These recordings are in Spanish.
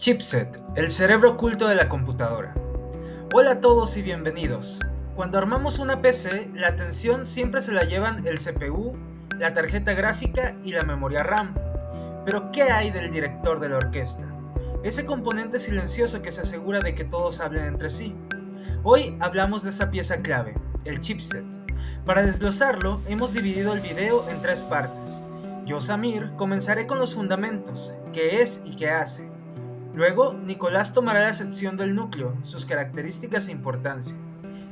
Chipset, el cerebro oculto de la computadora. Hola a todos y bienvenidos. Cuando armamos una PC, la atención siempre se la llevan el CPU, la tarjeta gráfica y la memoria RAM. Pero ¿qué hay del director de la orquesta? Ese componente silencioso que se asegura de que todos hablen entre sí. Hoy hablamos de esa pieza clave, el chipset. Para desglosarlo, hemos dividido el video en 3 partes. Yo, Samir, comenzaré con los fundamentos, qué es y qué hace. Luego, Nicolás tomará la sección del núcleo, sus características e importancia.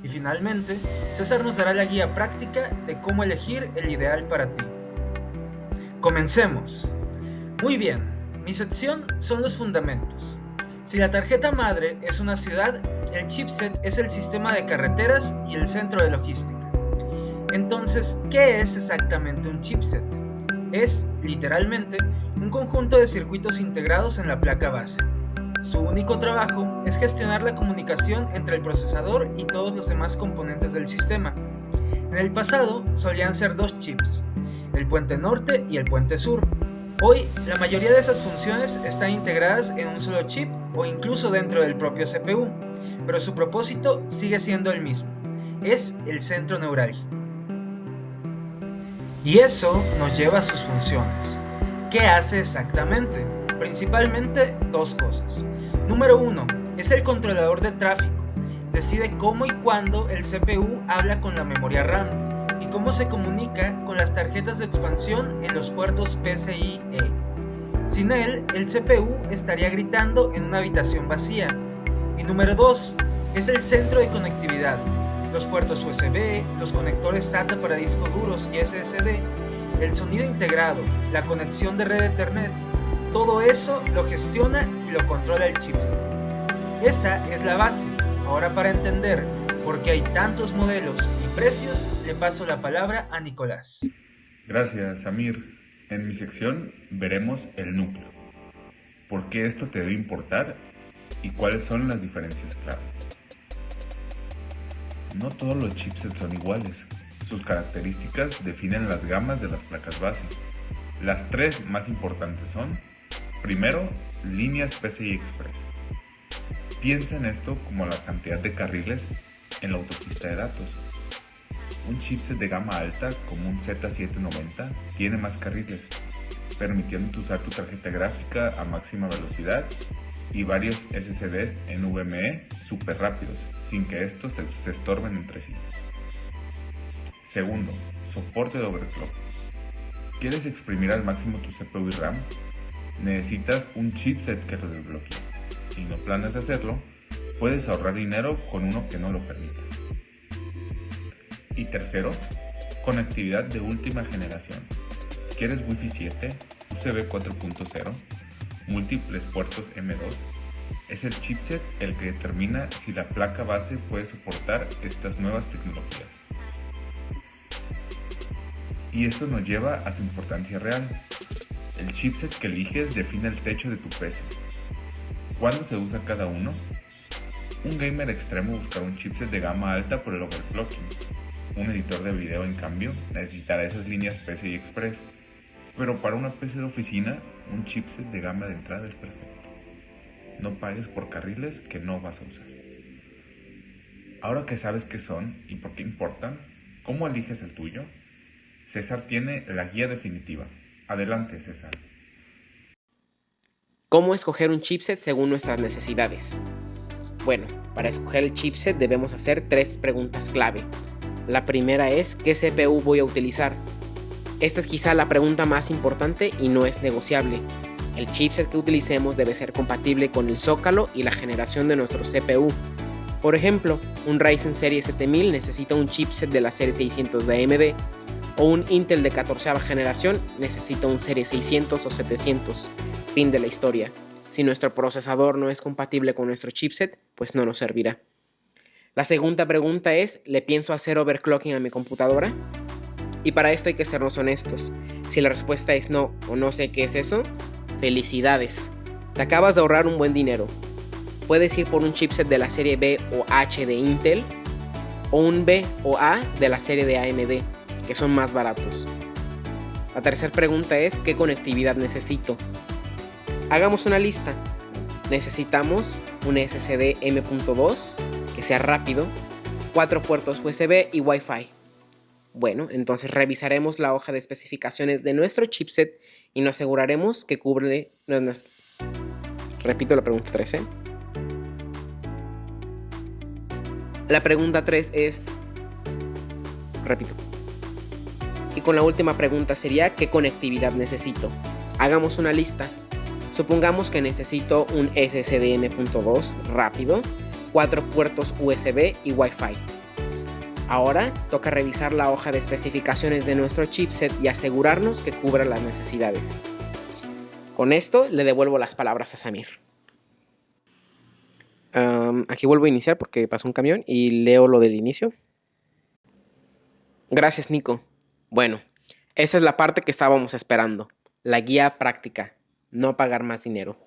Y finalmente, César nos dará la guía práctica de cómo elegir el ideal para ti. Comencemos. Muy bien, mi sección son los fundamentos. Si la tarjeta madre es una ciudad, el chipset es el sistema de carreteras y el centro de logística. Entonces, ¿qué es exactamente un chipset? Es, literalmente, un conjunto de circuitos integrados en la placa base. Su único trabajo es gestionar la comunicación entre el procesador y todos los demás componentes del sistema. En el pasado solían ser 2 chips, el puente norte y el puente sur. Hoy, la mayoría de esas funciones están integradas en un solo chip o incluso dentro del propio CPU, pero su propósito sigue siendo el mismo, es el centro neurálgico. Y eso nos lleva a sus funciones. ¿Qué hace exactamente? Principalmente 2 cosas. Número 1, es el controlador de tráfico. Decide cómo y cuándo el CPU habla con la memoria RAM y cómo se comunica con las tarjetas de expansión en los puertos PCIe. Sin él, el CPU estaría gritando en una habitación vacía. Y número 2, es el centro de conectividad. Los puertos USB, los conectores SATA para discos duros y SSD, el sonido integrado, la conexión de red Ethernet, todo eso lo gestiona y lo controla el chipset. Esa es la base. Ahora, para entender por qué hay tantos modelos y precios, le paso la palabra a Nicolás. Gracias, Samir. En mi sección veremos el núcleo. ¿Por qué esto te debe importar y cuáles son las diferencias clave? No todos los chipsets son iguales. Sus características definen las gamas de las placas base. Las 3 más importantes son: primero, líneas PCI Express. Piensa en esto como la cantidad de carriles en la autopista de datos. Un chipset de gama alta como un Z790 tiene más carriles, permitiendo usar tu tarjeta gráfica a máxima velocidad y varios SSDs NVMe súper rápidos, sin que estos se estorben entre sí. Segundo, soporte de overclock. ¿Quieres exprimir al máximo tu CPU y RAM? Necesitas un chipset que lo desbloquee. Si no planeas hacerlo, puedes ahorrar dinero con uno que no lo permita. Y tercero, conectividad de última generación. ¿Quieres Wi-Fi 7, USB 4.0, múltiples puertos M2? Es el chipset el que determina si la placa base puede soportar estas nuevas tecnologías. Y esto nos lleva a su importancia real. El chipset que eliges define el techo de tu PC. ¿Cuándo se usa cada uno? Un gamer extremo buscará un chipset de gama alta por el overclocking. Un editor de video, en cambio, necesitará esas líneas PCI Express. Pero para una PC de oficina, un chipset de gama de entrada es perfecto. No pagues por carriles que no vas a usar. Ahora que sabes qué son y por qué importan, ¿cómo eliges el tuyo? César tiene la guía definitiva. Adelante, César. ¿Cómo escoger un chipset según nuestras necesidades? Bueno, para escoger el chipset debemos hacer 3 preguntas clave. La primera es, ¿qué CPU voy a utilizar? Esta es quizá la pregunta más importante y no es negociable. El chipset que utilicemos debe ser compatible con el zócalo y la generación de nuestro CPU. Por ejemplo, un Ryzen serie 7000 necesita un chipset de la serie 600 de AMD, o un Intel de 14ª generación necesita un serie 600 o 700. Fin de la historia. Si nuestro procesador no es compatible con nuestro chipset, pues no nos servirá. La segunda pregunta es, ¿le pienso hacer overclocking a mi computadora? Y para esto hay que sernos honestos. Si la respuesta es no o no sé qué es eso, felicidades. Te acabas de ahorrar un buen dinero. Puedes ir por un chipset de la serie B o H de Intel o un B o A de la serie de AMD, que son más baratos. La tercera pregunta es, ¿qué conectividad necesito? Hagamos una lista. necesitamos un SSD M.2 que sea rápido, 4 puertos USB y Wi-Fi. Bueno, entonces revisaremos la hoja de especificaciones de nuestro chipset y nos aseguraremos que cubre... Repito la pregunta 3, La pregunta 3 es... Repito. Y con la última pregunta sería, ¿qué conectividad necesito? Hagamos una lista. Supongamos que necesito un SSD M.2 rápido, 4 puertos USB y Wi-Fi. Ahora toca revisar la hoja de especificaciones de nuestro chipset y asegurarnos que cubra las necesidades. Con esto le devuelvo las palabras a Samir. Aquí vuelvo a iniciar porque pasó un camión y leo lo del inicio. Gracias, Nico. Bueno, esa es la parte que estábamos esperando. La guía práctica. No pagar más dinero.